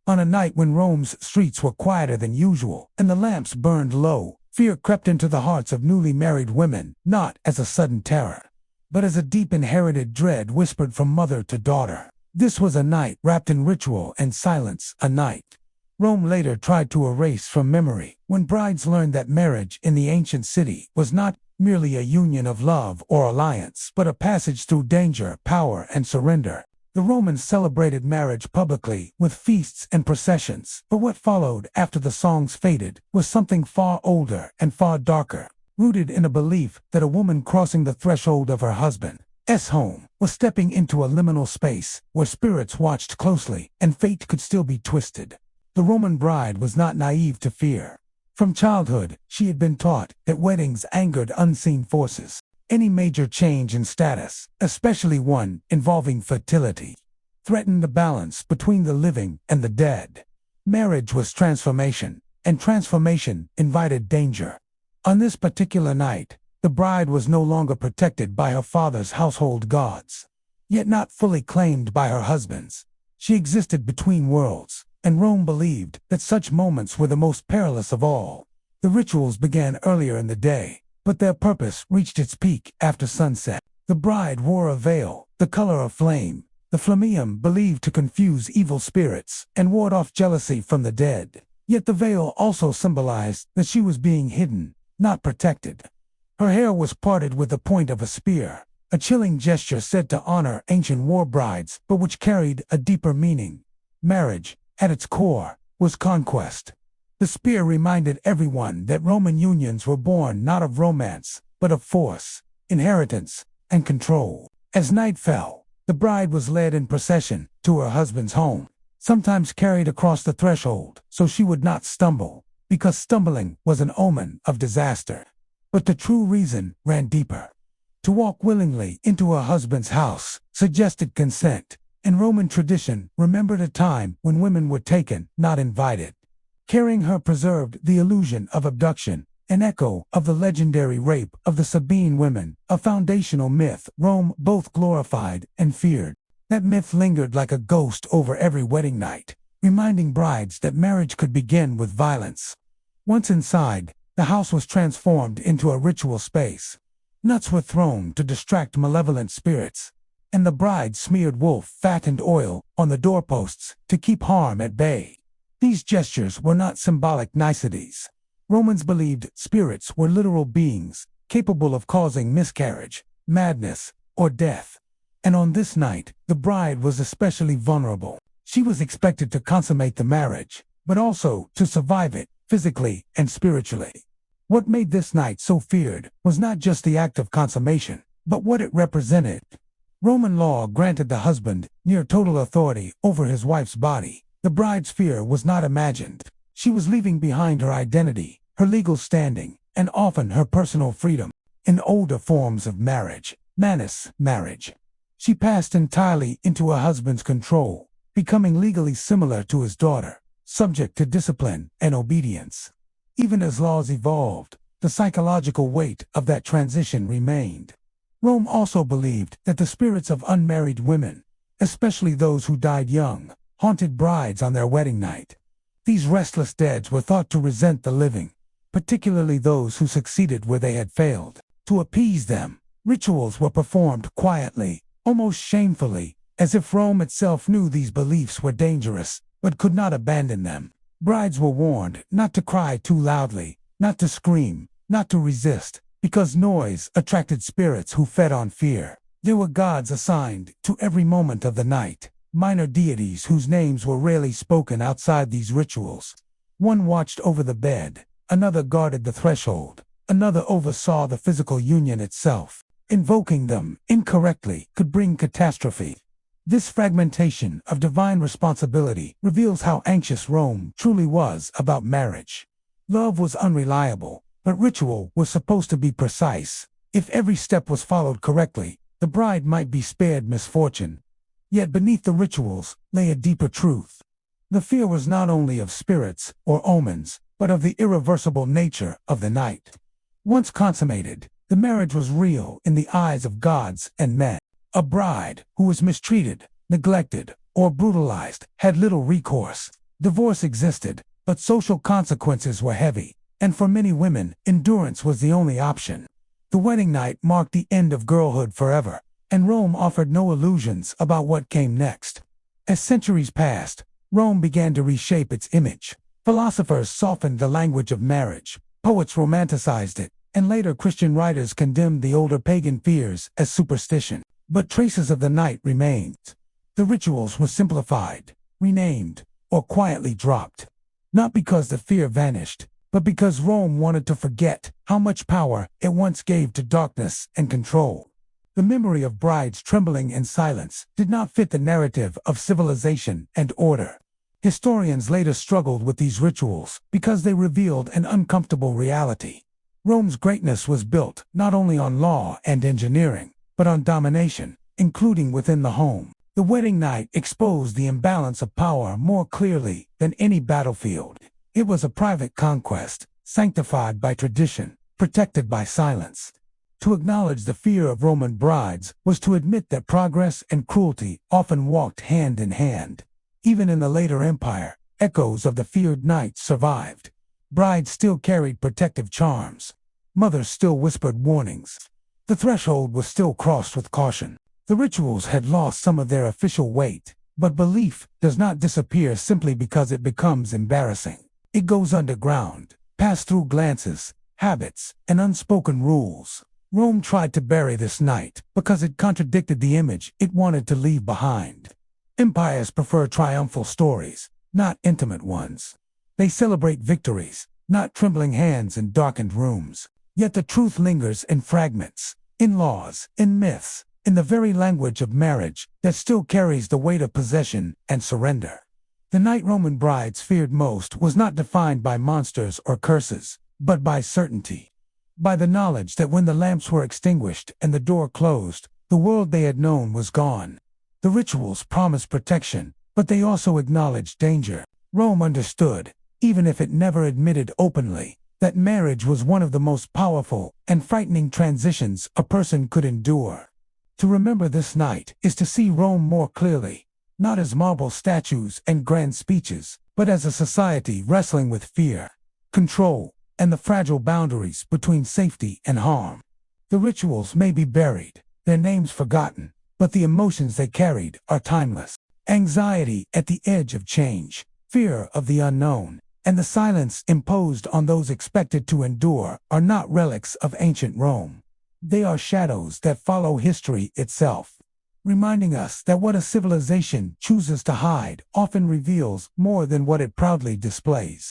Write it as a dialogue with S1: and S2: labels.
S1: On a night when Rome's streets were quieter than usual and the lamps burned low, fear crept into the hearts of newly married women, not as a sudden terror, but as a deep inherited dread whispered from mother to daughter. This was a night wrapped in ritual and silence, a night Rome later tried to erase from memory, when brides learned that marriage in the ancient city was not merely a union of love or alliance, but a passage through danger, power, and surrender. The Romans celebrated marriage publicly with feasts and processions, but what followed after the songs faded was something far older and far darker, rooted in a belief that a woman crossing the threshold of her husband's home was stepping into a liminal space where spirits watched closely and fate could still be twisted. The Roman bride was not naive to fear. From childhood, she had been taught that weddings angered unseen forces. Any major change in status, especially one involving fertility, threatened the balance between the living and the dead. Marriage was transformation, and transformation invited danger. On this particular night, the bride was no longer protected by her father's household gods, yet not fully claimed by her husband's. She existed between worlds, and Rome believed that such moments were the most perilous of all. The rituals began earlier in the day, but their purpose reached its peak after sunset. The bride wore a veil, the color of flame, the flammeum believed to confuse evil spirits and ward off jealousy from the dead. Yet the veil also symbolized that she was being hidden, not protected. Her hair was parted with the point of a spear, a chilling gesture said to honor ancient war brides, but which carried a deeper meaning. Marriage, at its core, was conquest. The spear reminded everyone that Roman unions were born not of romance, but of force, inheritance, and control. As night fell, the bride was led in procession to her husband's home, sometimes carried across the threshold so she would not stumble, because stumbling was an omen of disaster. But the true reason ran deeper. To walk willingly into her husband's house suggested consent, and Roman tradition remembered a time when women were taken, not invited. Carrying her preserved the illusion of abduction, an echo of the legendary rape of the Sabine women, a foundational myth Rome both glorified and feared. That myth lingered like a ghost over every wedding night, reminding brides that marriage could begin with violence. Once inside, the house was transformed into a ritual space. Nuts were thrown to distract malevolent spirits, and the bride smeared wolf fat and oil on the doorposts to keep harm at bay. These gestures were not symbolic niceties. Romans believed spirits were literal beings, capable of causing miscarriage, madness, or death. And on this night, the bride was especially vulnerable. She was expected to consummate the marriage, but also to survive it, physically and spiritually. What made this night so feared was not just the act of consummation, but what it represented. Roman law granted the husband near total authority over his wife's body. The bride's fear was not imagined. She was leaving behind her identity, her legal standing, and often her personal freedom. In older forms of marriage, manus marriage, she passed entirely into her husband's control, becoming legally similar to his daughter, subject to discipline and obedience. Even as laws evolved, the psychological weight of that transition remained. Rome also believed that the spirits of unmarried women, especially those who died young, haunted brides on their wedding night. These restless deads were thought to resent the living, particularly those who succeeded where they had failed. To appease them, rituals were performed quietly, almost shamefully, as if Rome itself knew these beliefs were dangerous, but could not abandon them. Brides were warned not to cry too loudly, not to scream, not to resist, because noise attracted spirits who fed on fear. There were gods assigned to every moment of the night, minor deities whose names were rarely spoken outside these rituals. One watched over the bed, another guarded the threshold, another oversaw the physical union itself. Invoking them incorrectly could bring catastrophe. This fragmentation of divine responsibility reveals how anxious Rome truly was about marriage. Love was unreliable, but ritual was supposed to be precise. If every step was followed correctly, the bride might be spared misfortune. Yet beneath the rituals lay a deeper truth. The fear was not only of spirits or omens, but of the irreversible nature of the night. Once consummated, the marriage was real in the eyes of gods and men. A bride who was mistreated, neglected, or brutalized had little recourse. Divorce existed, but social consequences were heavy, and for many women, endurance was the only option. The wedding night marked the end of girlhood forever, and Rome offered no illusions about what came next. As centuries passed, Rome began to reshape its image. Philosophers softened the language of marriage, poets romanticized it, and later Christian writers condemned the older pagan fears as superstition. But traces of the night remained. The rituals were simplified, renamed, or quietly dropped. Not because the fear vanished, but because Rome wanted to forget how much power it once gave to darkness and control. The memory of brides trembling in silence did not fit the narrative of civilization and order. Historians later struggled with these rituals because they revealed an uncomfortable reality. Rome's greatness was built not only on law and engineering, but on domination, including within the home. The wedding night exposed the imbalance of power more clearly than any battlefield. It was a private conquest, sanctified by tradition, protected by silence. To acknowledge the fear of Roman brides was to admit that progress and cruelty often walked hand in hand. Even in the later empire, echoes of the feared night survived. Brides still carried protective charms. Mothers still whispered warnings. The threshold was still crossed with caution. The rituals had lost some of their official weight, but belief does not disappear simply because it becomes embarrassing. It goes underground, passed through glances, habits, and unspoken rules. Rome tried to bury this night because it contradicted the image it wanted to leave behind. Empires prefer triumphal stories, not intimate ones. They celebrate victories, not trembling hands in darkened rooms. Yet the truth lingers in fragments, in laws, in myths, in the very language of marriage that still carries the weight of possession and surrender. The night Roman brides feared most was not defined by monsters or curses, but by certainty. By the knowledge that when the lamps were extinguished and the door closed, the world they had known was gone. The rituals promised protection, but they also acknowledged danger. Rome understood, even if it never admitted openly, that marriage was one of the most powerful and frightening transitions a person could endure. To remember this night is to see Rome more clearly, not as marble statues and grand speeches, but as a society wrestling with fear, control, and the fragile boundaries between safety and harm. The rituals may be buried, their names forgotten, but the emotions they carried are timeless. Anxiety at the edge of change, fear of the unknown, and the silence imposed on those expected to endure are not relics of ancient Rome. They are shadows that follow history itself, reminding us that what a civilization chooses to hide often reveals more than what it proudly displays.